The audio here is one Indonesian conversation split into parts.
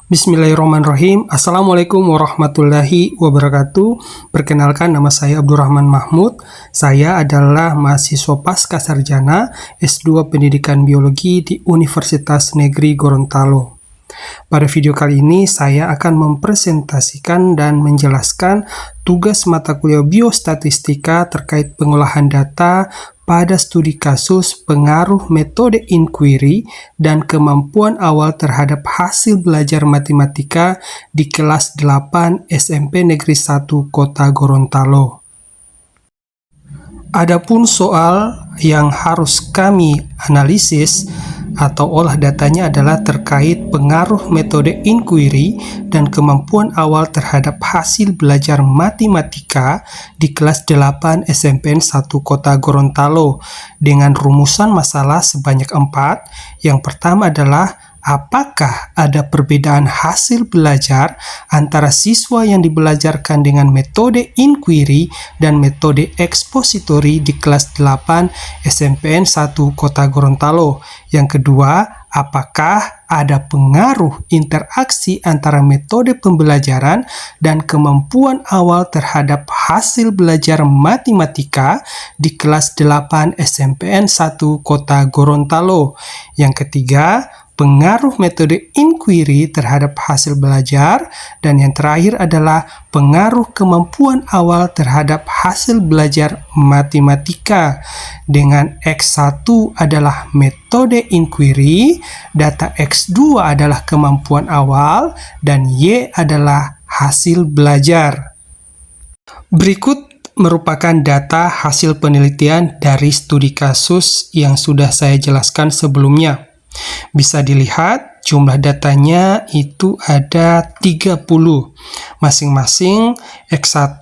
Bismillahirrahmanirrahim. Assalamualaikum warahmatullahi wabarakatuh. Perkenalkan, nama saya Abdurrahman Mahmud. Saya adalah mahasiswa pasca sarjana S2 Pendidikan Biologi di Universitas Negeri Gorontalo. Pada video kali ini saya akan mempresentasikan dan menjelaskan tugas mata kuliah biostatistika terkait pengolahan data pada studi kasus pengaruh metode inquiry dan kemampuan awal terhadap hasil belajar matematika di kelas 8 SMP Negeri 1 Kota Gorontalo. Adapun soal yang harus kami analisis atau olah datanya adalah terkait pengaruh metode inquiry dan kemampuan awal terhadap hasil belajar matematika di kelas 8 SMPN 1 Kota Gorontalo dengan rumusan masalah sebanyak 4. Yang pertama adalah apakah ada perbedaan hasil belajar antara siswa yang dibelajarkan dengan metode inquiry dan metode expository di kelas 8 SMPN 1 Kota Gorontalo? Yang kedua, apakah ada pengaruh interaksi antara metode pembelajaran dan kemampuan awal terhadap hasil belajar matematika di kelas 8 SMPN 1 Kota Gorontalo? Yang ketiga, pengaruh metode inquiry terhadap hasil belajar, dan yang terakhir adalah pengaruh kemampuan awal terhadap hasil belajar matematika. Dengan X1 adalah metode inquiry, data X2 adalah kemampuan awal, dan Y adalah hasil belajar. Berikut merupakan data hasil penelitian dari studi kasus yang sudah saya jelaskan sebelumnya. Bisa dilihat jumlah datanya itu ada 30. Masing-masing X1,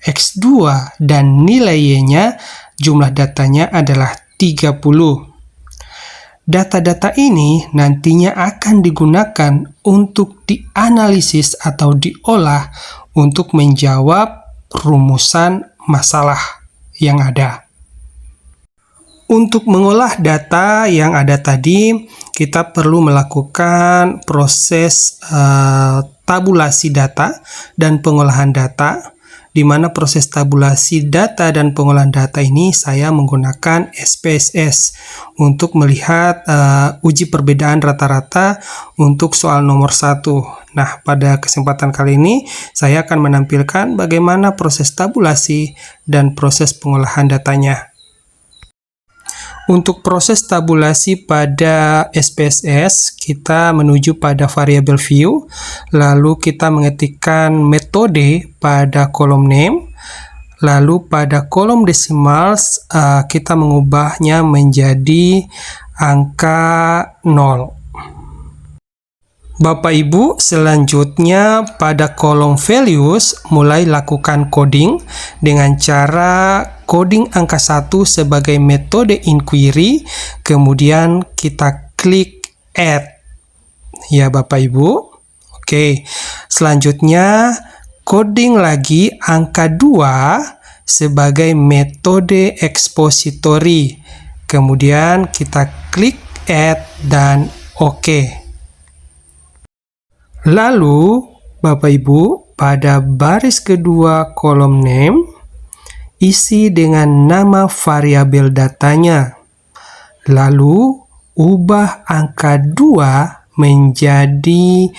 X2, dan nilai Y-nya jumlah datanya adalah 30. Data-data ini nantinya akan digunakan untuk dianalisis atau diolah untuk menjawab rumusan masalah yang ada. Untuk mengolah data yang ada tadi, kita perlu melakukan proses tabulasi data dan pengolahan data, di mana proses tabulasi data dan pengolahan data ini saya menggunakan SPSS untuk melihat uji perbedaan rata-rata untuk soal nomor 1. Nah, pada kesempatan kali ini saya akan menampilkan bagaimana proses tabulasi dan proses pengolahan datanya. Untuk proses tabulasi pada SPSS, kita menuju pada variabel view, lalu kita mengetikkan metode pada kolom name, lalu pada kolom decimals kita mengubahnya menjadi angka 0. Bapak Ibu, selanjutnya pada kolom values mulai lakukan coding dengan cara coding angka 1 sebagai metode inquiry, kemudian kita klik add. Ya Bapak Ibu. Oke, selanjutnya coding lagi angka 2 sebagai metode expository. Kemudian kita klik add dan oke. Lalu, Bapak Ibu, pada baris kedua kolom name, isi dengan nama variabel datanya. Lalu, ubah angka 2 menjadi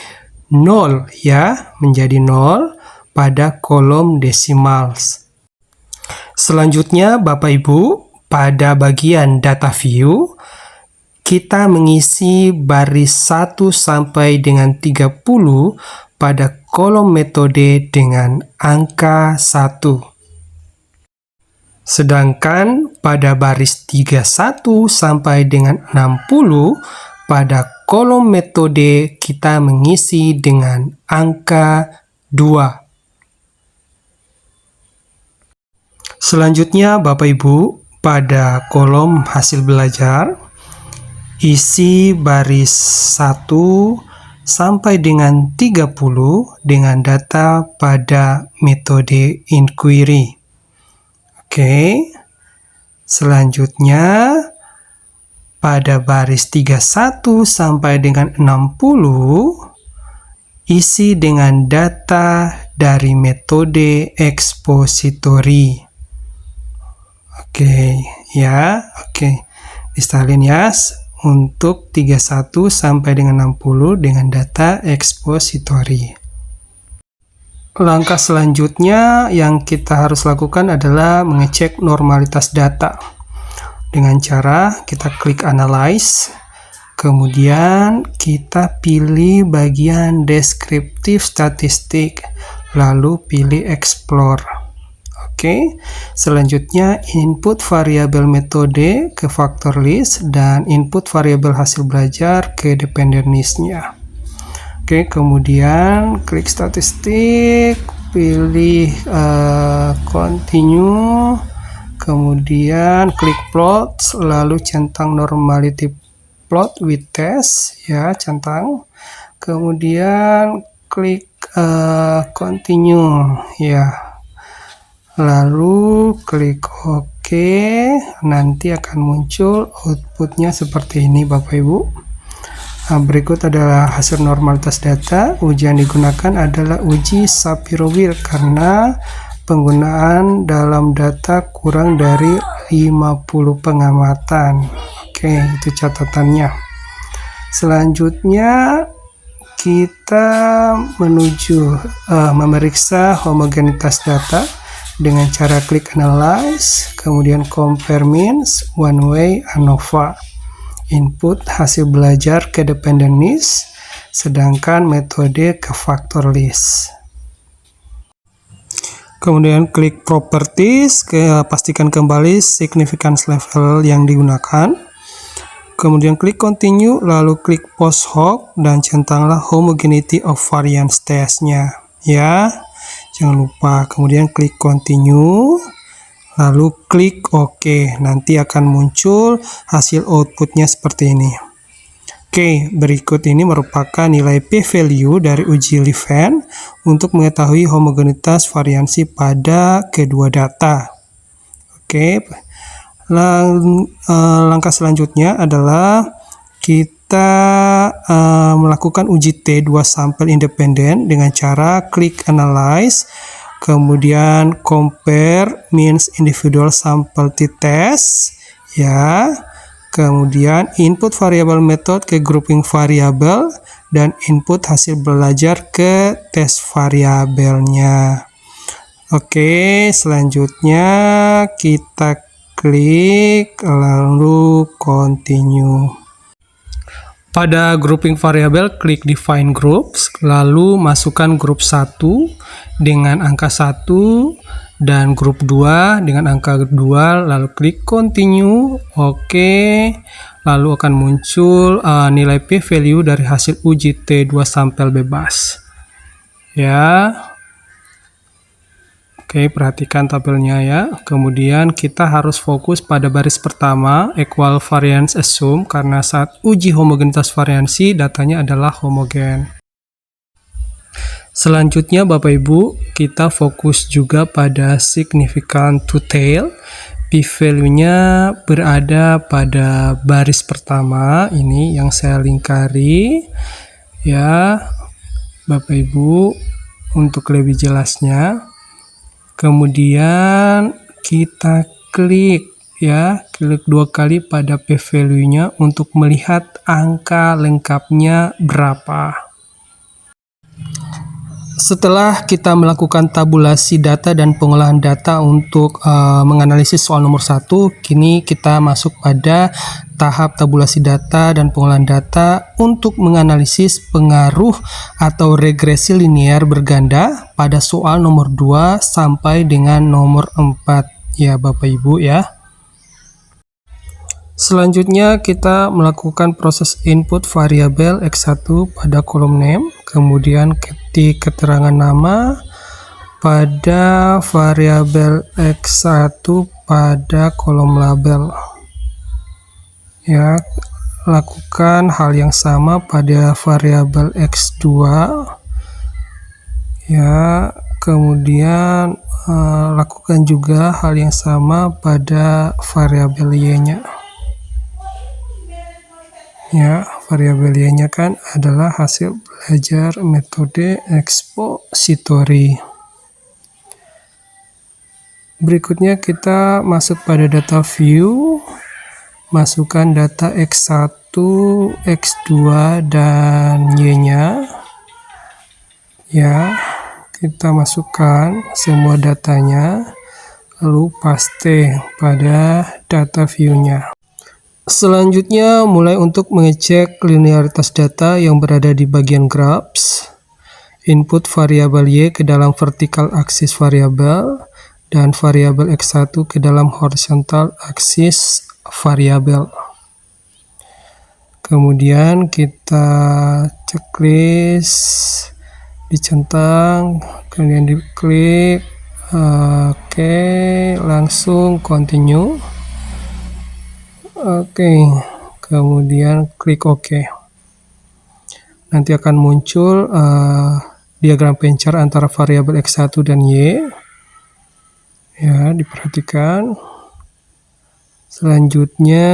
0, ya, menjadi 0 pada kolom decimals. Selanjutnya, Bapak Ibu, pada bagian data view, kita mengisi baris 1 sampai dengan 30 pada kolom metode dengan angka 1. Sedangkan pada baris 31 sampai dengan 60 pada kolom metode kita mengisi dengan angka 2. Selanjutnya Bapak Ibu, pada kolom hasil belajar, isi baris 1 sampai dengan 30 dengan data pada metode inquiry. Oke. Selanjutnya pada baris 31 sampai dengan 60 isi dengan data dari metode expository. Oke, ya. Oke. Disalin ya untuk 31 sampai dengan 60 dengan data expository. Langkah selanjutnya yang kita harus lakukan adalah mengecek normalitas data. Dengan cara kita klik analyze, kemudian kita pilih bagian deskriptif statistik, lalu pilih explore. Oke, selanjutnya input variabel metode ke factor list dan input variabel hasil belajar ke dependent list-nya. Oke, kemudian klik statistik, pilih continue, kemudian klik plot, lalu centang normality plot with test, ya, centang. Kemudian klik continue, ya. Lalu klik OK, nanti akan muncul outputnya seperti ini Bapak Ibu. Berikut adalah hasil normalitas data. Uji yang digunakan adalah uji Shapiro-Wilk karena penggunaan dalam data kurang dari 50 pengamatan. Oke, itu catatannya. Selanjutnya kita menuju memeriksa homogenitas data dengan cara klik analyze, kemudian compare means, one way, ANOVA. Input hasil belajar ke dependent list, sedangkan metode ke factor list. Kemudian klik properties, pastikan kembali significance level yang digunakan. Kemudian klik continue, lalu klik post hoc dan centanglah homogeneity of variance test-nya, ya. Jangan lupa, kemudian klik continue, lalu klik OK. Nanti akan muncul hasil outputnya seperti ini. Oke, berikut ini merupakan nilai p-value dari uji Levene untuk mengetahui homogenitas variansi pada kedua data. Oke, langkah selanjutnya adalah kita melakukan uji T2 sampel independen dengan cara klik analyze, kemudian compare means individual sample t-test, ya. Kemudian input variabel method ke grouping variabel dan input hasil belajar ke tes variabelnya. Oke, selanjutnya kita klik lalu continue. Pada grouping variabel, klik define groups, lalu masukkan grup 1 dengan angka 1 dan grup 2 dengan angka 2, lalu klik continue, oke, lalu akan muncul nilai p-value dari hasil uji T2 sampel bebas. Ya. Oke, perhatikan tabelnya ya. Kemudian kita harus fokus pada baris pertama, equal variance assume, karena saat uji homogenitas variansi datanya adalah homogen. Selanjutnya Bapak Ibu, kita fokus juga pada significant to tail. P-value-nya berada pada baris pertama, ini yang saya lingkari. Ya, Bapak Ibu, untuk lebih jelasnya. Kemudian kita klik ya, klik 2 kali pada p-value-nya untuk melihat angka lengkapnya berapa. Setelah kita melakukan tabulasi data dan pengolahan data untuk menganalisis soal nomor 1, kini kita masuk pada tahap tabulasi data dan pengolahan data untuk menganalisis pengaruh atau regresi linear berganda pada soal nomor 2 sampai dengan nomor 4 ya Bapak Ibu ya. Selanjutnya kita melakukan proses input variabel X1 pada kolom name, kemudian ketik keterangan nama pada variabel X1 pada kolom label. Ya, lakukan hal yang sama pada variabel X2. Ya, kemudian lakukan juga hal yang sama pada variabel Y-nya. Ya, variabel Y-nya kan adalah hasil belajar metode ekspositori. Berikutnya kita masuk pada data view, masukkan data X1, X2, dan Y-nya. Ya, kita masukkan semua datanya, lalu paste pada data view-nya. Selanjutnya, mulai untuk mengecek linearitas data yang berada di bagian graphs. Input variabel Y ke dalam vertical axis variabel, dan variabel X1 ke dalam horizontal axis variabel. Kemudian kita checklist, dicentang, kemudian diklik, oke, langsung continue. Oke, kemudian klik OK. Nanti akan muncul diagram pencar antara variabel X1 dan Y. Ya, diperhatikan. Selanjutnya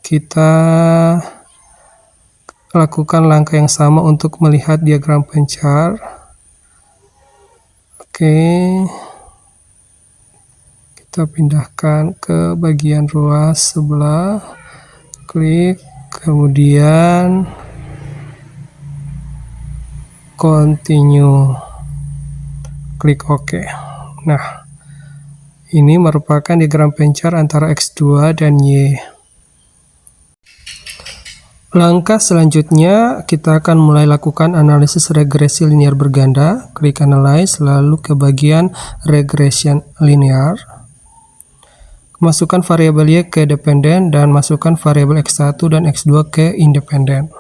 kita lakukan langkah yang sama untuk melihat diagram pencar. Oke. Kita pindahkan ke bagian ruas sebelah. Klik, kemudian continue. Klik OK. Nah, ini merupakan diagram pencar antara X2 dan Y. Langkah selanjutnya, kita akan mulai lakukan analisis regresi linear berganda. Klik Analyze, lalu ke bagian Regression Linear. Masukkan variabel Y ke dependen dan masukkan variabel X1 dan X2 ke independen.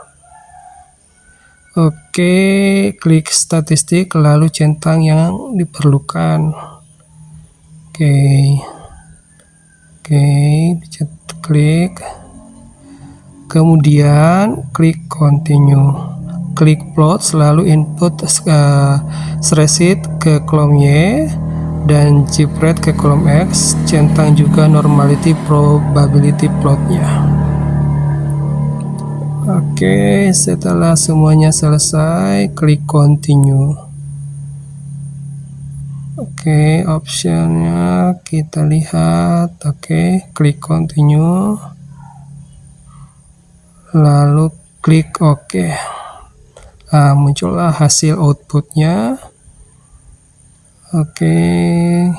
Oke, klik statistik, lalu centang yang diperlukan. Oke, klik. Kemudian klik continue. Klik plot, lalu input spreadsheet ke kolom Y dan jepret ke kolom X, centang juga normality probability plotnya. Oke, setelah semuanya selesai, klik continue. Oke, optionnya kita lihat. Oke, klik continue, lalu klik OK. Nah, muncullah hasil outputnya. Oke,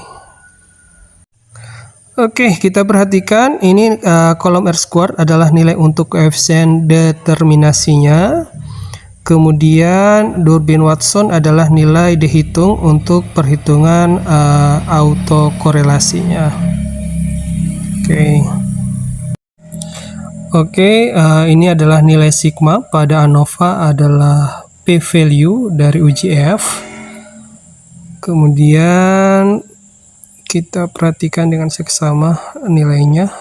kita perhatikan ini kolom R-squared adalah nilai untuk koefisien determinasinya. Kemudian Durbin-Watson adalah nilai dihitung untuk perhitungan autokorelasinya. Oke, ini adalah nilai sigma pada ANOVA adalah p-value dari uji F. Kemudian kita perhatikan dengan seksama nilainya,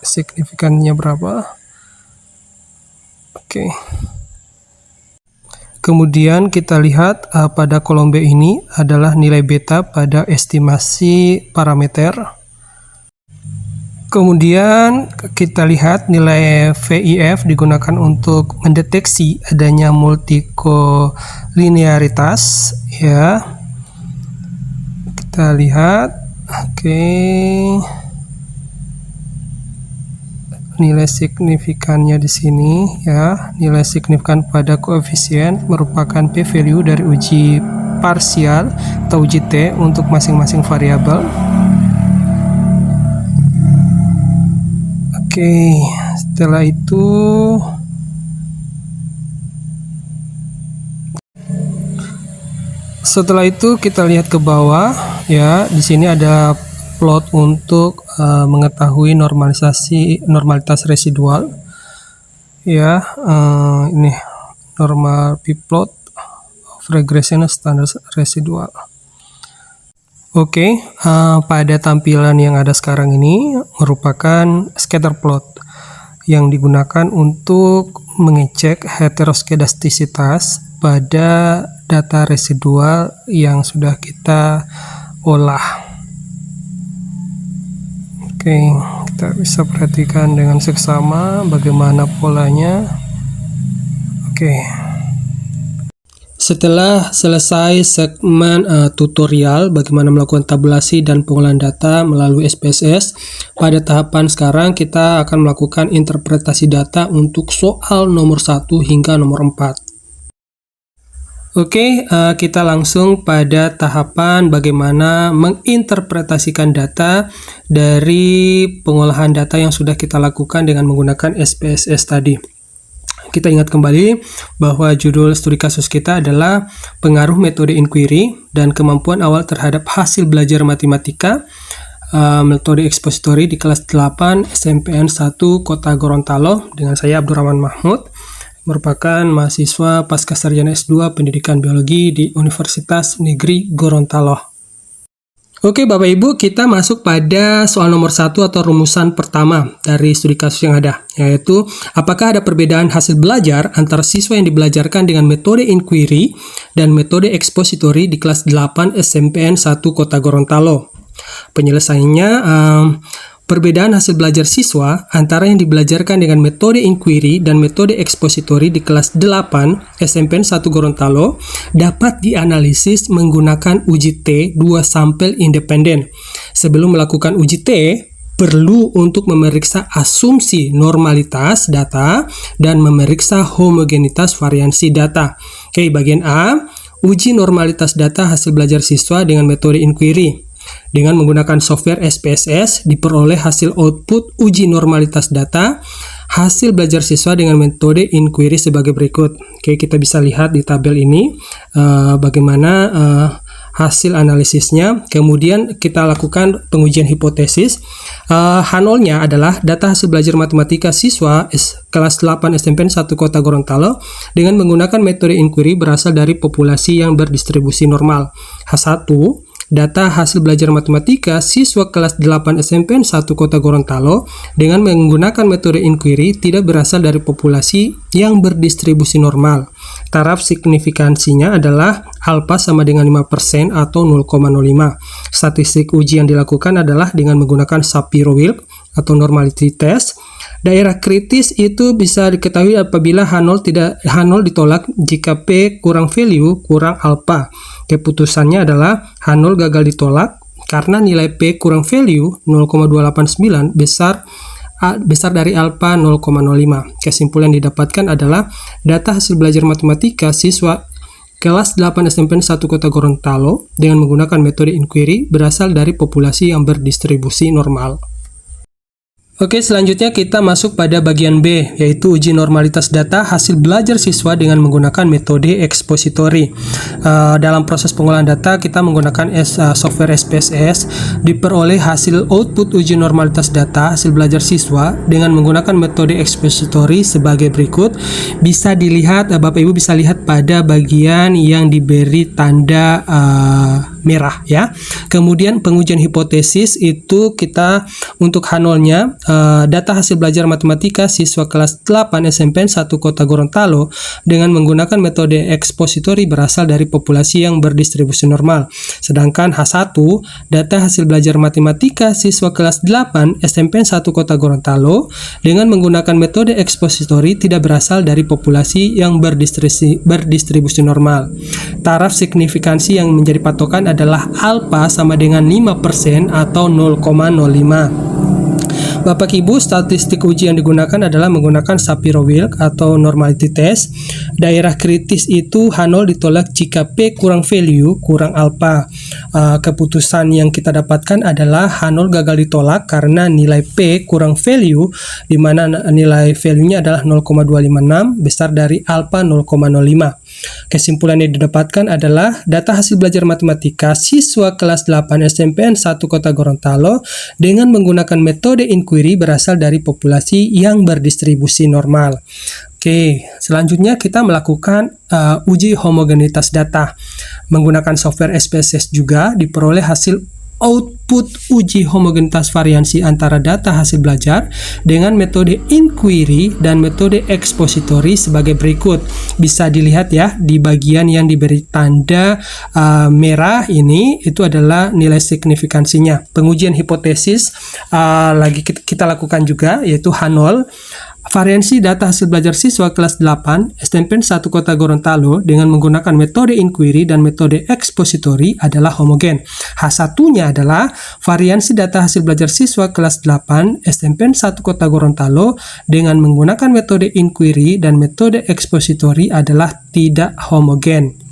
signifikannya berapa. Oke. Kemudian kita lihat pada kolom B ini adalah nilai beta pada estimasi parameter. Kemudian kita lihat nilai VIF digunakan untuk mendeteksi adanya multikolinearitas, ya. Kita lihat, nilai signifikannya di sini, ya. Nilai signifikan pada koefisien merupakan p-value dari uji parsial atau uji T untuk masing-masing variabel. Oke, setelah itu kita lihat ke bawah, ya. Di sini ada plot untuk mengetahui normalitas residual, ya. Ini normal p-plot of regression standard residual. Oke, pada tampilan yang ada sekarang ini merupakan scatter plot yang digunakan untuk mengecek heteroskedastisitas pada data residual yang sudah kita olah. Oke, kita kita bisa perhatikan dengan seksama bagaimana polanya. Oke. Setelah selesai segmen tutorial bagaimana melakukan tabulasi dan pengolahan data melalui SPSS, pada tahapan sekarang kita akan melakukan interpretasi data untuk soal nomor 1 hingga nomor 4. Oke, kita langsung pada tahapan bagaimana menginterpretasikan data dari pengolahan data yang sudah kita lakukan dengan menggunakan SPSS tadi. Kita ingat kembali bahwa judul studi kasus kita adalah pengaruh metode inquiry dan kemampuan awal terhadap hasil belajar matematika metode ekspositori di kelas 8 SMPN 1 Kota Gorontalo dengan saya Abdurrahman Mahmud, merupakan mahasiswa Pascasarjana S2 Pendidikan Biologi di Universitas Negeri Gorontalo. Oke Bapak Ibu, kita masuk pada soal nomor 1 atau rumusan pertama dari studi kasus yang ada, yaitu apakah ada perbedaan hasil belajar antara siswa yang dibelajarkan dengan metode inquiry dan metode ekspositori di kelas 8 SMPN 1 Kota Gorontalo. Penyelesaiannya, perbedaan hasil belajar siswa antara yang dibelajarkan dengan metode inquiry dan metode ekspositori di kelas 8 SMPN 1 Gorontalo dapat dianalisis menggunakan uji T 2 sampel independen. Sebelum melakukan uji T, perlu untuk memeriksa asumsi normalitas data dan memeriksa homogenitas variansi data. Oke, bagian A, uji normalitas data hasil belajar siswa dengan metode inquiry. Dengan menggunakan software SPSS, diperoleh hasil output uji normalitas data hasil belajar siswa dengan metode inquiry sebagai berikut. Oke, kita bisa lihat di tabel ini bagaimana hasil analisisnya. Kemudian kita lakukan pengujian hipotesis. H0-nya adalah data hasil belajar matematika siswa kelas 8 SMPN 1 Kota Gorontalo dengan menggunakan metode inquiry berasal dari populasi yang berdistribusi normal. H1, data hasil belajar matematika siswa kelas 8 SMPN 1 Kota Gorontalo dengan menggunakan metode inquiry tidak berasal dari populasi yang berdistribusi normal. Taraf signifikansinya adalah alpha sama dengan 5% atau 0,05. Statistik uji yang dilakukan adalah dengan menggunakan Shapiro-Wilk atau normality test. Daerah kritis itu bisa diketahui apabila H0 ditolak jika P kurang value kurang alpha. Keputusannya adalah H0 gagal ditolak karena nilai P kurang value 0,289 besar dari alpha 0,05. Kesimpulan yang didapatkan adalah data hasil belajar matematika siswa kelas 8 SMPN 1 Kota Gorontalo dengan menggunakan metode inquiry berasal dari populasi yang berdistribusi normal. Oke, selanjutnya kita masuk pada bagian B, yaitu uji normalitas data hasil belajar siswa dengan menggunakan metode ekspositori. Dalam proses pengolahan data, kita menggunakan software SPSS, diperoleh hasil output uji normalitas data hasil belajar siswa dengan menggunakan metode ekspositori sebagai berikut. Bisa dilihat, Bapak Ibu bisa lihat pada bagian yang diberi tanda merah ya. Kemudian pengujian hipotesis itu kita untuk H0-nya data hasil belajar matematika siswa kelas 8 SMPN 1 Kota Gorontalo dengan menggunakan metode ekspositori berasal dari populasi yang berdistribusi normal. Sedangkan H1 data hasil belajar matematika siswa kelas 8 SMPN 1 Kota Gorontalo dengan menggunakan metode ekspositori tidak berasal dari populasi yang berdistribusi normal. Taraf signifikansi yang menjadi patokan adalah alpha sama dengan 5% atau 0,05. Bapak Ibu, statistik uji yang digunakan adalah menggunakan Shapiro-Wilk atau normality test. Daerah kritis itu H0 ditolak jika P kurang value kurang alpha. Keputusan yang kita dapatkan adalah H0 gagal ditolak karena nilai P kurang value, di mana nilai value-nya adalah 0,256 besar dari alpha 0,05. Kesimpulan yang didapatkan adalah data hasil belajar matematika siswa kelas 8 SMPN 1 Kota Gorontalo dengan menggunakan metode inquiry berasal dari populasi yang berdistribusi normal. Oke, selanjutnya kita melakukan uji homogenitas data. Menggunakan software SPSS juga diperoleh hasil output output uji homogenitas variansi antara data hasil belajar dengan metode inquiry dan metode expository sebagai berikut. Bisa dilihat ya di bagian yang diberi tanda merah ini, itu adalah nilai signifikansinya. Pengujian hipotesis lagi kita lakukan juga, yaitu H0. Variansi data hasil belajar siswa kelas 8 STMPN 1 Kota Gorontalo dengan menggunakan metode inquiry dan metode expository adalah homogen. H1-nya adalah variansi data hasil belajar siswa kelas 8 STMPN 1 Kota Gorontalo dengan menggunakan metode inquiry dan metode expository adalah tidak homogen.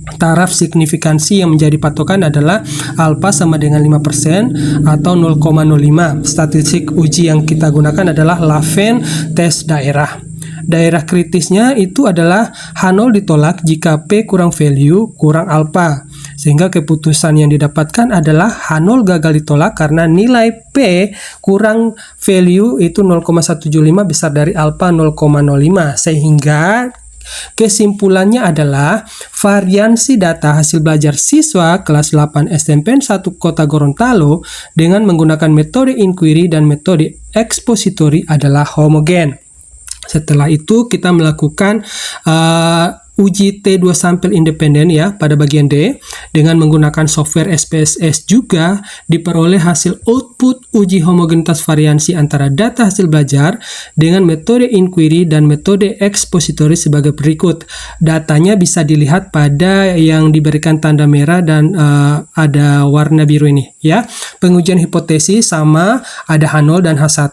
Taraf signifikansi yang menjadi patokan adalah alfa sama dengan 5% atau 0,05. Statistik uji yang kita gunakan adalah Laven tes daerah. Daerah kritisnya itu adalah H0 ditolak jika P kurang value kurang alfa. Sehingga keputusan yang didapatkan adalah H0 gagal ditolak karena nilai P kurang value itu 0,175 besar dari alfa 0,05. Sehingga kesimpulannya adalah variansi data hasil belajar siswa kelas 8 STMPN 1 Kota Gorontalo dengan menggunakan metode inquiry dan metode expository adalah homogen. Setelah itu kita melakukan uji T2 sampel independen ya pada bagian D. Dengan menggunakan software SPSS juga diperoleh hasil output uji homogenitas variansi antara data hasil belajar dengan metode inquiry dan metode expository sebagai berikut. Datanya bisa dilihat pada yang diberikan tanda merah dan ada warna biru ini ya. Pengujian hipotesis sama, ada H0 dan H1.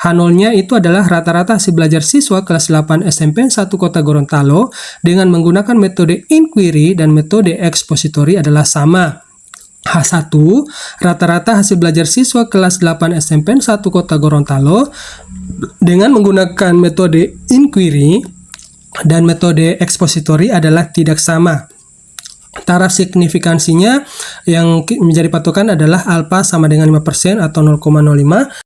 H0-nya itu adalah rata-rata hasil belajar siswa kelas 8 STMPN 1 Kota Gorontalo dengan menggunakan metode inquiry dan metode expository adalah sama. H1, rata-rata hasil belajar siswa kelas 8 STMPN 1 Kota Gorontalo dengan menggunakan metode inquiry dan metode expository adalah tidak sama. Taraf signifikansinya yang menjadi patokan adalah alfa sama dengan 5% atau 0,05.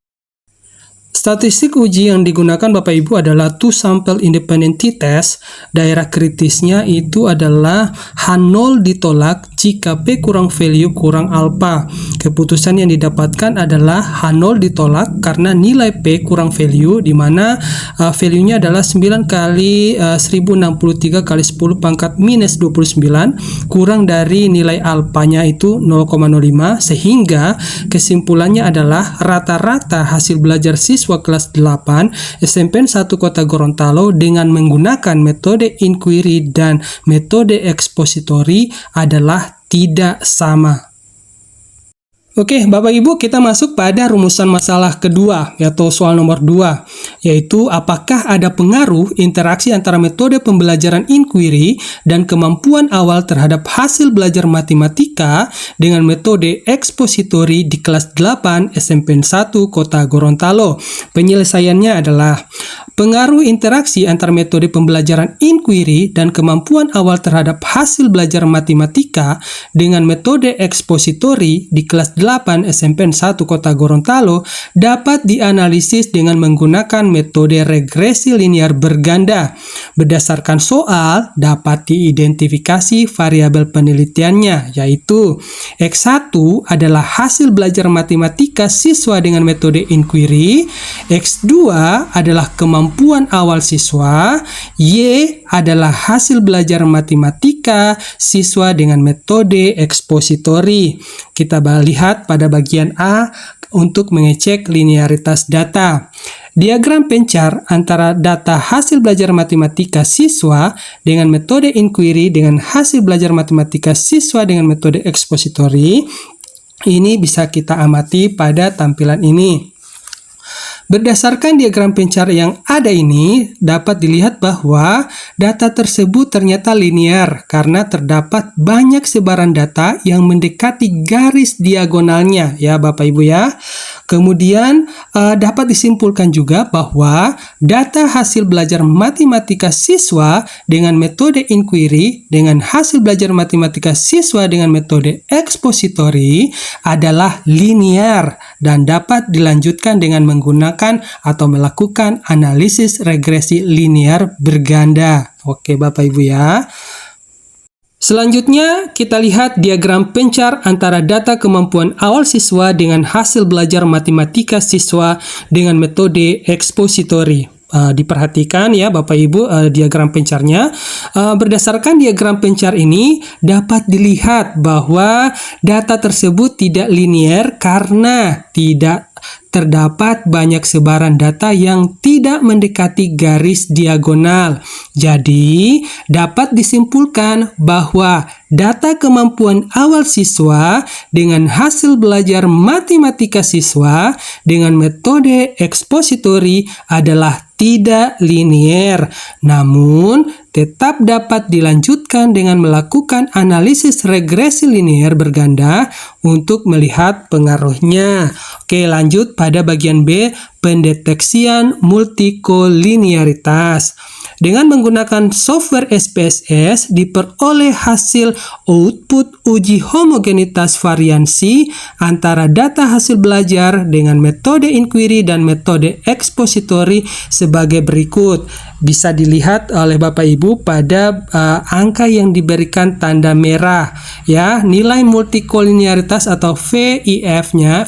Statistik uji yang digunakan Bapak Ibu adalah two sample independent t-test. Daerah kritisnya itu adalah H0 ditolak jika P kurang value kurang alfa. Keputusan yang didapatkan adalah H0 ditolak karena nilai P kurang value, di mana value-nya adalah 9 kali 1063 kali 10 pangkat minus 29 kurang dari nilai alfanya itu 0,05, sehingga kesimpulannya adalah rata-rata hasil belajar siswa kelas 8 STMPN 1 Kota Gorontalo dengan menggunakan metode inquiry dan metode expository adalah tidak sama. Oke, Bapak Ibu, kita masuk pada rumusan masalah kedua, yaitu soal nomor 2, yaitu apakah ada pengaruh interaksi antara metode pembelajaran inquiry dan kemampuan awal terhadap hasil belajar matematika dengan metode expository di kelas 8 STMPN 1 Kota Gorontalo. Penyelesaiannya adalah pengaruh interaksi antara metode pembelajaran inquiry dan kemampuan awal terhadap hasil belajar matematika dengan metode expository di kelas 8 STMPN 1 Kota Gorontalo dapat dianalisis dengan menggunakan metode regresi linear berganda. Berdasarkan soal, dapat diidentifikasi variabel penelitiannya, yaitu X1 adalah hasil belajar matematika siswa dengan metode inquiry, X2 adalah kemampuan awal siswa, Y adalah hasil belajar matematika siswa dengan metode expository. Kita lihat pada bagian A untuk mengecek linearitas data. Diagram pencar antara data hasil belajar matematika siswa dengan metode inquiry dengan hasil belajar matematika siswa dengan metode expository ini bisa kita amati pada tampilan ini. Berdasarkan diagram pencar yang ada ini, dapat dilihat bahwa data tersebut ternyata linear karena terdapat banyak sebaran data yang mendekati garis diagonalnya, ya Bapak Ibu ya. Kemudian dapat disimpulkan juga bahwa data hasil belajar matematika siswa dengan metode inquiry dengan hasil belajar matematika siswa dengan metode expository adalah linear dan dapat dilanjutkan dengan menggunakan atau melakukan analisis regresi linear berganda. Oke Bapak Ibu ya. Selanjutnya, kita lihat diagram pencar antara data kemampuan awal siswa dengan hasil belajar matematika siswa dengan metode ekspositori. Diperhatikan ya Bapak Ibu diagram pencarnya. Berdasarkan diagram pencar ini dapat dilihat bahwa data tersebut tidak linear karena tidak terdapat banyak sebaran data yang tidak mendekati garis diagonal. Jadi, dapat disimpulkan bahwa data kemampuan awal siswa dengan hasil belajar matematika siswa dengan metode ekspositori adalah tidak linear, namun tetap dapat dilanjutkan dengan melakukan analisis regresi linear berganda untuk melihat pengaruhnya. Oke, lanjut pada bagian B, pendeteksian multikolinearitas. Dengan menggunakan software SPSS diperoleh hasil output uji homogenitas variansi antara data hasil belajar dengan metode inquiry dan metode ekspositori sebagai berikut. Bisa dilihat oleh Bapak Ibu pada angka yang diberikan tanda merah ya. Nilai multikolinearitas atau VIF-nya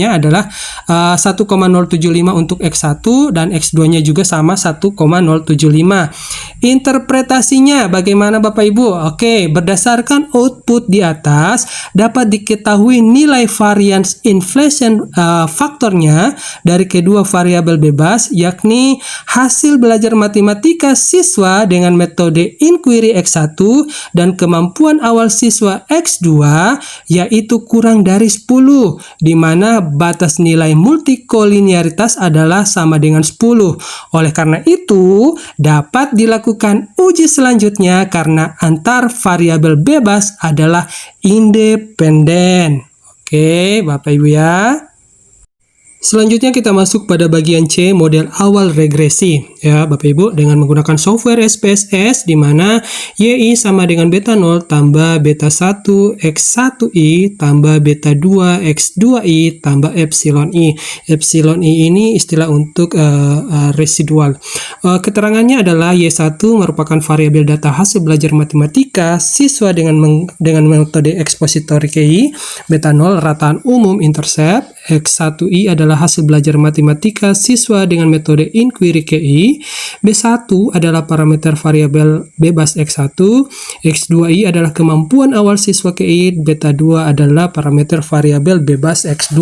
adalah 1,075 untuk X1 dan X2-nya juga sama 1,075. Interpretasinya bagaimana Bapak Ibu? Oke, berdasarkan output di atas dapat diketahui nilai variance inflation faktornya dari kedua variabel bebas, yakni hasil belajar matematika siswa dengan metode inquiry X1 dan kemampuan awal siswa X2 yaitu kurang dari 10, di mana batas nilai multikolinearitas adalah sama dengan 10. Oleh karena itu, dapat dilakukan uji selanjutnya karena antar variabel bebas adalah independen. Oke, Bapak Ibu ya. Selanjutnya kita masuk pada bagian C, model awal regresi. Ya, Bapak Ibu, dengan menggunakan software SPSS di mana YI sama dengan beta 0 tambah beta 1 X1I tambah beta 2 X2I tambah epsilon I. Epsilon I ini istilah untuk residual. Keterangannya adalah Y1 merupakan variabel data hasil belajar matematika siswa dengan metode ekspositori KI, beta 0 rataan umum intercept, X1I adalah hasil belajar matematika siswa dengan metode inquiry KI, B1 adalah parameter variabel bebas X1, X2I adalah kemampuan awal siswa KI, beta 2 adalah parameter variabel bebas X2.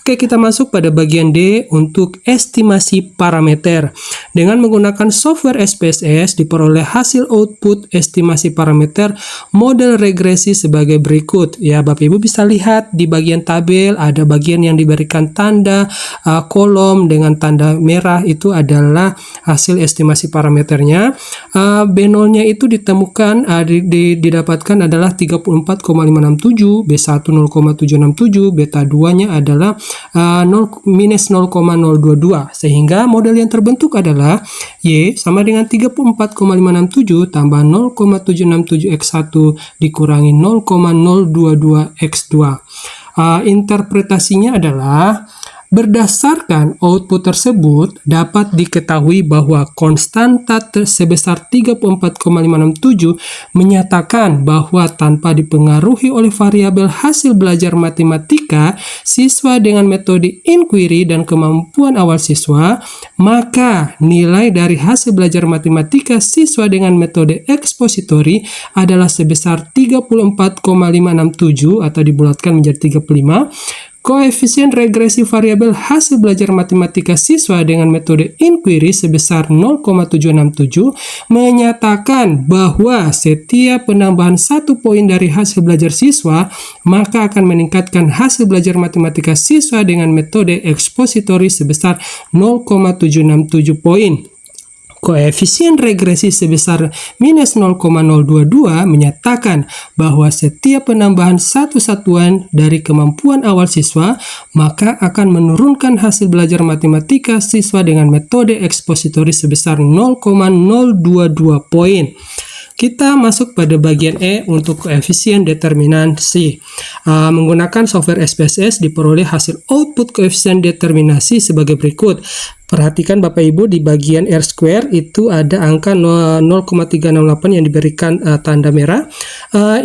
Oke, kita masuk pada bagian D untuk estimasi parameter. Dengan menggunakan software SPSS diperoleh hasil output estimasi parameter model regresi sebagai berikut. Ya, Bapak Ibu bisa lihat di bagian tabel ada bagian yang diberikan tanda kolom dengan tanda merah, itu adalah hasil estimasi parameternya. B0-nya itu ditemukan didapatkan adalah 34,567, B1 0,767, beta 2-nya adalah minus 0,022, sehingga model yang terbentuk adalah Y sama dengan 34,567 tambah 0,767 X1 dikurangi 0,022 X2. Interpretasinya adalah berdasarkan output tersebut dapat diketahui bahwa konstanta sebesar 34,567 menyatakan bahwa tanpa dipengaruhi oleh variabel hasil belajar matematika siswa dengan metode inquiry dan kemampuan awal siswa, maka nilai dari hasil belajar matematika siswa dengan metode ekspositori adalah sebesar 34,567 atau dibulatkan menjadi 35. Koefisien regresi variabel hasil belajar matematika siswa dengan metode inquiry sebesar 0,767 menyatakan bahwa setiap penambahan 1 poin dari hasil belajar siswa maka akan meningkatkan hasil belajar matematika siswa dengan metode ekspositori sebesar 0,767 poin. Koefisien regresi sebesar minus 0,022 menyatakan bahwa setiap penambahan satu satuan dari kemampuan awal siswa maka akan menurunkan hasil belajar matematika siswa dengan metode ekspositori sebesar 0,022 poin. Kita masuk pada bagian E untuk koefisien determinasi. Menggunakan software SPSS diperoleh hasil output koefisien determinasi sebagai berikut. Perhatikan Bapak Ibu, di bagian R square itu ada angka 0,368 yang diberikan tanda merah.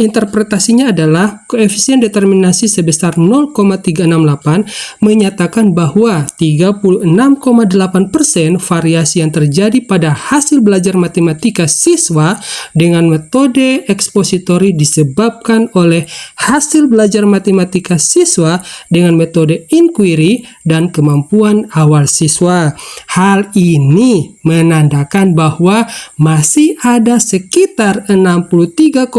Interpretasinya adalah koefisien determinasi sebesar 0,368 menyatakan bahwa 36,8% variasi yang terjadi pada hasil belajar matematika siswa dengan metode ekspositori disebabkan oleh hasil belajar matematika siswa dengan metode inquiry dan kemampuan awal siswa. Hal ini menandakan bahwa masih ada sekitar 63,2%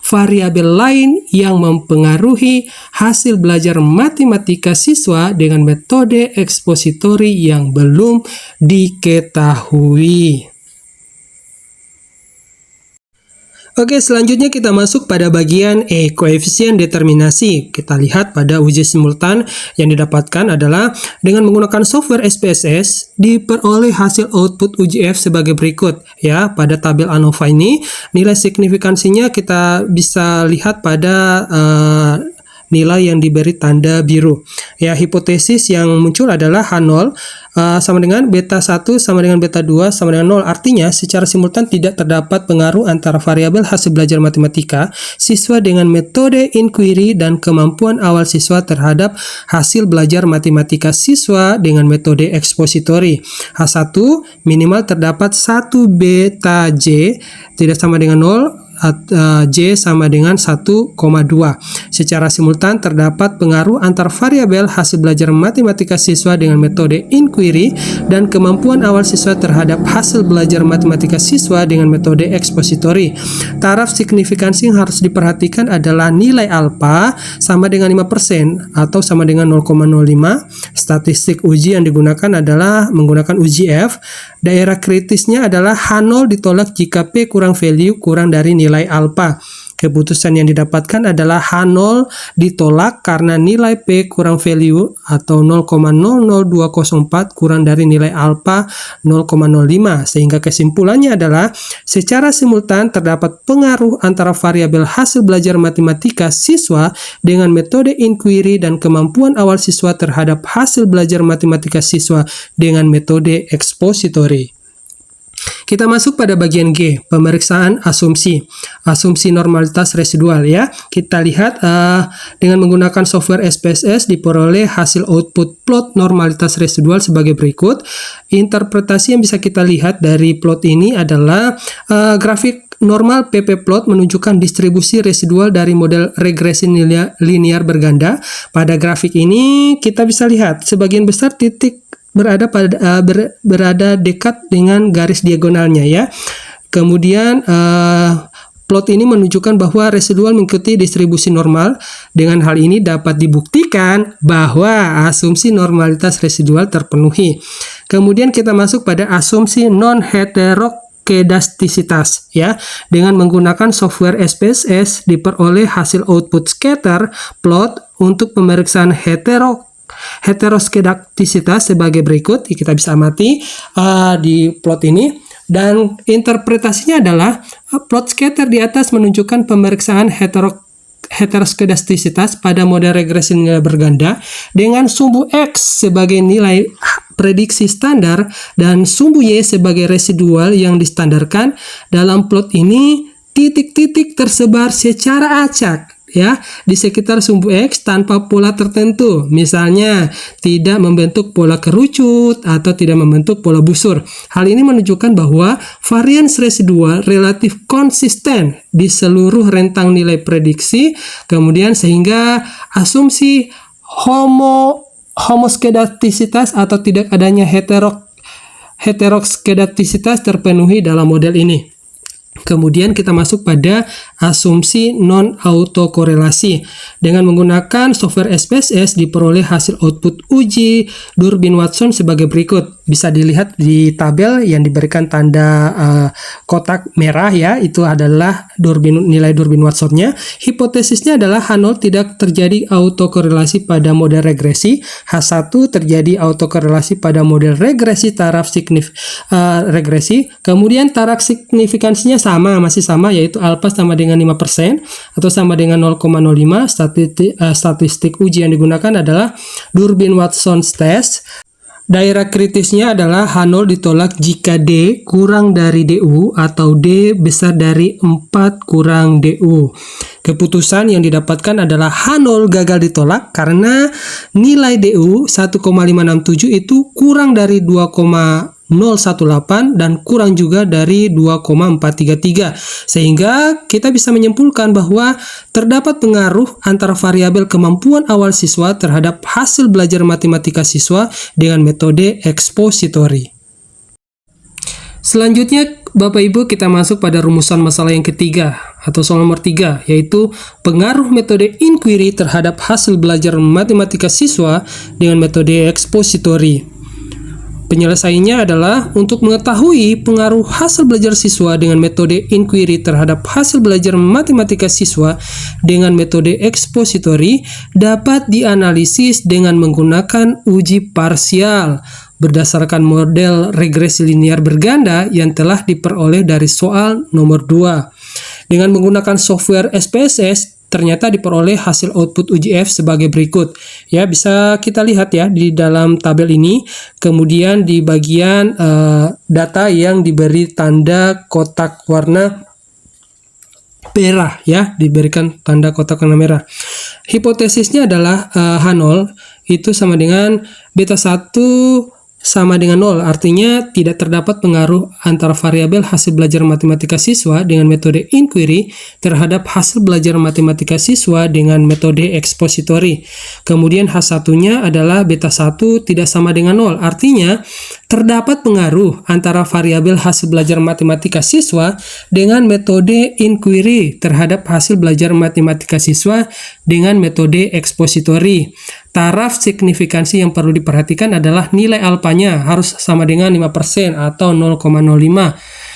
variabel lain yang mempengaruhi hasil belajar matematika siswa dengan metode ekspositori yang belum diketahui. Oke, selanjutnya kita masuk pada bagian koefisien determinasi. Kita lihat pada uji simultan yang didapatkan adalah dengan menggunakan software SPSS diperoleh hasil output UJF sebagai berikut. Ya, pada tabel ANOVA ini nilai signifikansinya kita bisa lihat pada nilai yang diberi tanda biru. Ya, hipotesis yang muncul adalah H0 sama dengan beta 1 sama dengan beta 2 sama dengan 0. Artinya, secara simultan tidak terdapat pengaruh antara variabel hasil belajar matematika siswa dengan metode inquiry dan kemampuan awal siswa terhadap hasil belajar matematika siswa dengan metode ekspositori. H1 minimal terdapat 1 beta J tidak sama dengan 0, J sama dengan 1,2. Secara simultan terdapat pengaruh antar variabel hasil belajar matematika siswa dengan metode inquiry dan kemampuan awal siswa terhadap hasil belajar matematika siswa dengan metode ekspositori. Taraf signifikansi yang harus diperhatikan adalah nilai alfa sama dengan 5% atau sama dengan 0,05. Statistik uji yang digunakan adalah menggunakan uji F. Daerah kritisnya adalah H0 ditolak jika P kurang value kurang dari nilai alfa. Keputusan yang didapatkan adalah H0 ditolak karena nilai P kurang value atau 0,00204 kurang dari nilai alfa 0,05. Sehingga kesimpulannya adalah secara simultan terdapat pengaruh antara variabel hasil belajar matematika siswa dengan metode inquiry dan kemampuan awal siswa terhadap hasil belajar matematika siswa dengan metode ekspositori. Kita masuk pada bagian G, pemeriksaan asumsi. Asumsi normalitas residual ya. Kita lihat dengan menggunakan software SPSS diperoleh hasil output plot normalitas residual sebagai berikut. Interpretasi yang bisa kita lihat dari plot ini adalah grafik normal PP plot menunjukkan distribusi residual dari model regresi linear berganda. Pada grafik ini kita bisa lihat sebagian besar titik berada dekat dengan garis diagonalnya ya. Kemudian plot ini menunjukkan bahwa residual mengikuti distribusi normal. Dengan hal ini dapat dibuktikan bahwa asumsi normalitas residual terpenuhi. Kemudian kita masuk pada asumsi non-heterokedastisitas ya. Dengan menggunakan software SPSS diperoleh hasil output scatter plot untuk pemeriksaan heteroskedastisitas sebagai berikut. Kita bisa amati di plot ini, dan interpretasinya adalah plot scatter di atas menunjukkan pemeriksaan heteroskedastisitas pada model regresi nilai berganda dengan sumbu X sebagai nilai prediksi standar dan sumbu Y sebagai residual yang distandarkan. Dalam plot ini titik-titik tersebar secara acak ya di sekitar sumbu X tanpa pola tertentu, misalnya tidak membentuk pola kerucut atau tidak membentuk pola busur. Hal ini menunjukkan bahwa varians residual relatif konsisten di seluruh rentang nilai prediksi, kemudian sehingga asumsi homoskedastisitas atau tidak adanya heteroskedastisitas terpenuhi dalam model ini. Kemudian kita masuk pada asumsi non-autokorelasi. Dengan menggunakan software SPSS diperoleh hasil output uji Durbin-Watson sebagai berikut. Bisa dilihat di tabel yang diberikan tanda kotak merah ya, itu adalah nilai Durbin-Watsonnya. Hipotesisnya adalah H0 tidak terjadi autokorelasi pada model regresi, H1 terjadi autokorelasi pada model regresi taraf regresi. Kemudian taraf signifikansinya masih sama, yaitu alfa sama dengan 5% atau sama dengan 0,05. Statistik uji yang digunakan adalah Durbin-Watson test. Daerah kritisnya adalah H0 ditolak jika D kurang dari DU atau D besar dari 4 kurang DU. Keputusan yang didapatkan adalah H0 gagal ditolak karena nilai DU 1,567 itu kurang dari 2,018 dan kurang juga dari 2,433. Sehingga kita bisa menyimpulkan bahwa terdapat pengaruh antara variabel kemampuan awal siswa terhadap hasil belajar matematika siswa dengan metode ekspositori. Selanjutnya, Bapak Ibu, kita masuk pada rumusan masalah yang ketiga atau soal nomor 3, yaitu pengaruh metode inquiry terhadap hasil belajar matematika siswa dengan metode ekspositori. Penyelesaiannya adalah untuk mengetahui pengaruh hasil belajar siswa dengan metode inquiry terhadap hasil belajar matematika siswa dengan metode ekspositori dapat dianalisis dengan menggunakan uji parsial berdasarkan model regresi linear berganda yang telah diperoleh dari soal nomor 2. Dengan menggunakan software SPSS, ternyata diperoleh hasil output UJF sebagai berikut. Ya, bisa kita lihat ya di dalam tabel ini. Kemudian di bagian data yang diberi tanda kotak warna merah ya, diberikan tanda kotak warna merah. Hipotesisnya adalah H0 itu sama dengan beta 1 sama dengan 0, artinya tidak terdapat pengaruh antara variabel hasil belajar matematika siswa dengan metode inquiry terhadap hasil belajar matematika siswa dengan metode ekspositori. Kemudian H1-nya adalah beta 1 tidak sama dengan 0, artinya terdapat pengaruh antara variabel hasil belajar matematika siswa dengan metode inquiry terhadap hasil belajar matematika siswa dengan metode ekspositori. Taraf signifikansi yang perlu diperhatikan adalah nilai alfanya harus sama dengan 5% atau 0,05.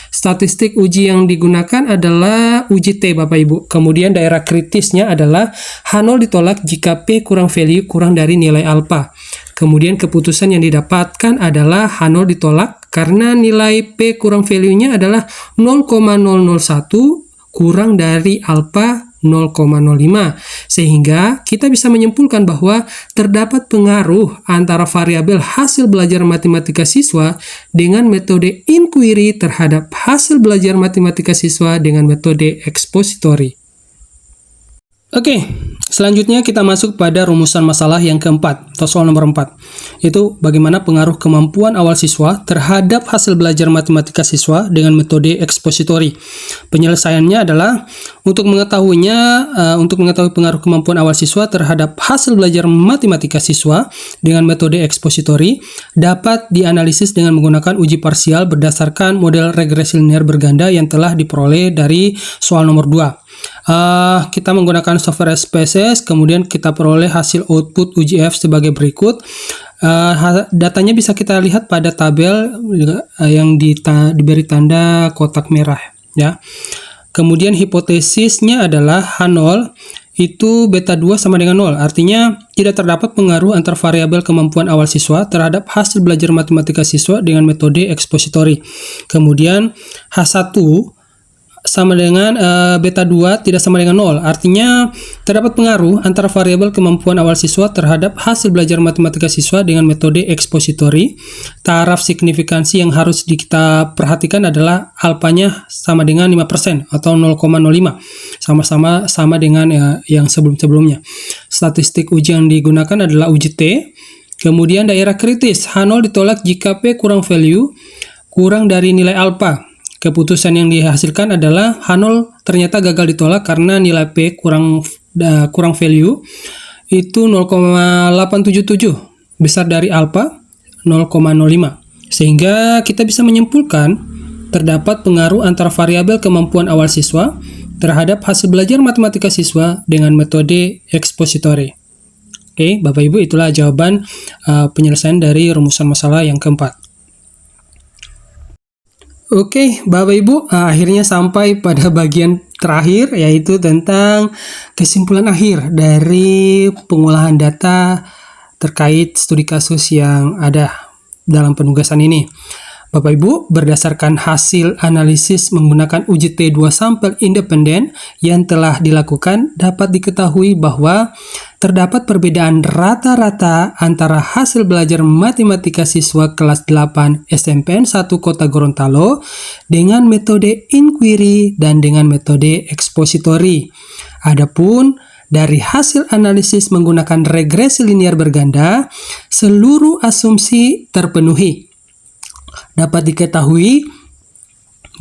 Statistik uji yang digunakan adalah uji T, Bapak Ibu. Kemudian daerah kritisnya adalah H0 ditolak jika P kurang value kurang dari nilai alfa. Kemudian keputusan yang didapatkan adalah H0 ditolak karena nilai P kurang value-nya adalah 0,001 kurang dari alfa 0,05, sehingga kita bisa menyimpulkan bahwa terdapat pengaruh antara variabel hasil belajar matematika siswa dengan metode inquiry terhadap hasil belajar matematika siswa dengan metode ekspositori. Oke, selanjutnya kita masuk pada rumusan masalah yang keempat, atau soal nomor 4, yaitu bagaimana pengaruh kemampuan awal siswa terhadap hasil belajar matematika siswa dengan metode ekspositori. Penyelesaiannya adalah untuk mengetahui pengaruh kemampuan awal siswa terhadap hasil belajar matematika siswa dengan metode ekspositori dapat dianalisis dengan menggunakan uji parsial berdasarkan model regresi linear berganda yang telah diperoleh dari soal nomor 2. Kita menggunakan software SPSS, kemudian kita peroleh hasil output UJF sebagai berikut. Datanya bisa kita lihat pada tabel yang diberi tanda kotak merah ya. Kemudian hipotesisnya adalah H0 itu beta 2 sama dengan 0, artinya tidak terdapat pengaruh antar variabel kemampuan awal siswa terhadap hasil belajar matematika siswa dengan metode ekspositori. Kemudian H1 sama dengan beta 2 tidak sama dengan 0, artinya terdapat pengaruh antara variabel kemampuan awal siswa terhadap hasil belajar matematika siswa dengan metode ekspositori. Taraf signifikansi yang harus kita perhatikan adalah alfanya sama dengan 5% atau 0,05, sama dengan yang sebelum-sebelumnya. Statistik uji yang digunakan adalah uji T. Kemudian daerah kritis, H0 ditolak jika P kurang value kurang dari nilai alfa. Keputusan yang dihasilkan adalah H0 ternyata gagal ditolak karena nilai P kurang value itu 0,877 besar dari alfa 0,05, sehingga kita bisa menyimpulkan terdapat pengaruh antara variabel kemampuan awal siswa terhadap hasil belajar matematika siswa dengan metode ekspositori. Oke, Bapak Ibu, itulah jawaban penyelesaian dari rumusan masalah yang keempat. Oke, Bapak Ibu, akhirnya sampai pada bagian terakhir, yaitu tentang kesimpulan akhir dari pengolahan data terkait studi kasus yang ada dalam penugasan ini. Bapak Ibu, berdasarkan hasil analisis menggunakan uji T2 sampel independen yang telah dilakukan, dapat diketahui bahwa terdapat perbedaan rata-rata antara hasil belajar matematika siswa kelas 8 SMPN 1 Kota Gorontalo dengan metode inquiry dan dengan metode ekspositori. Adapun dari hasil analisis menggunakan regresi linear berganda, seluruh asumsi terpenuhi. Dapat diketahui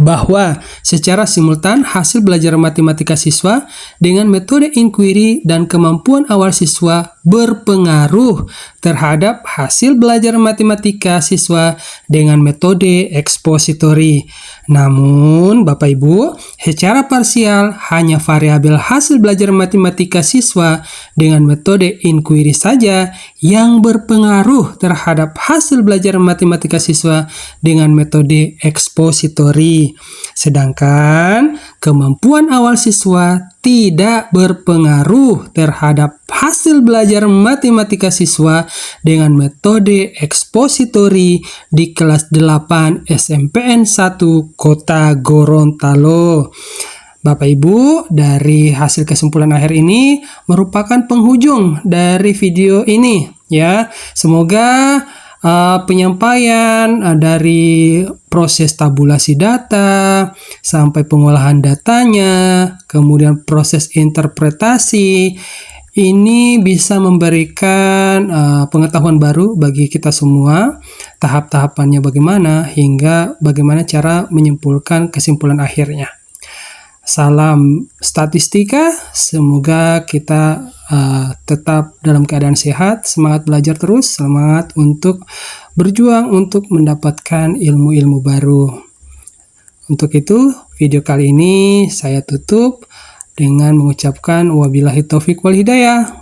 bahwa secara simultan hasil belajar matematika siswa dengan metode inquiry dan kemampuan awal siswa berpengaruh terhadap hasil belajar matematika siswa dengan metode ekspositori. Namun, Bapak Ibu, secara parsial hanya variabel hasil belajar matematika siswa dengan metode inquiry saja yang berpengaruh terhadap hasil belajar matematika siswa dengan metode ekspositori. Sedangkan kemampuan awal siswa tidak berpengaruh terhadap hasil belajar matematika siswa dengan metode ekspositori di kelas 8 SMPN 1 Kota Gorontalo. Bapak Ibu, dari hasil kesimpulan akhir ini merupakan penghujung dari video ini ya. Semoga penyampaian dari proses tabulasi data sampai pengolahan datanya, kemudian proses interpretasi ini bisa memberikan pengetahuan baru bagi kita semua, tahap-tahapannya bagaimana hingga bagaimana cara menyimpulkan kesimpulan akhirnya. Salam statistika, semoga kita tetap dalam keadaan sehat, semangat belajar terus, semangat untuk berjuang untuk mendapatkan ilmu-ilmu baru. Untuk itu, video kali ini saya tutup dengan mengucapkan wabillahi taufiq wal hidayah.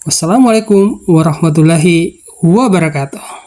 Wassalamualaikum warahmatullahi wabarakatuh.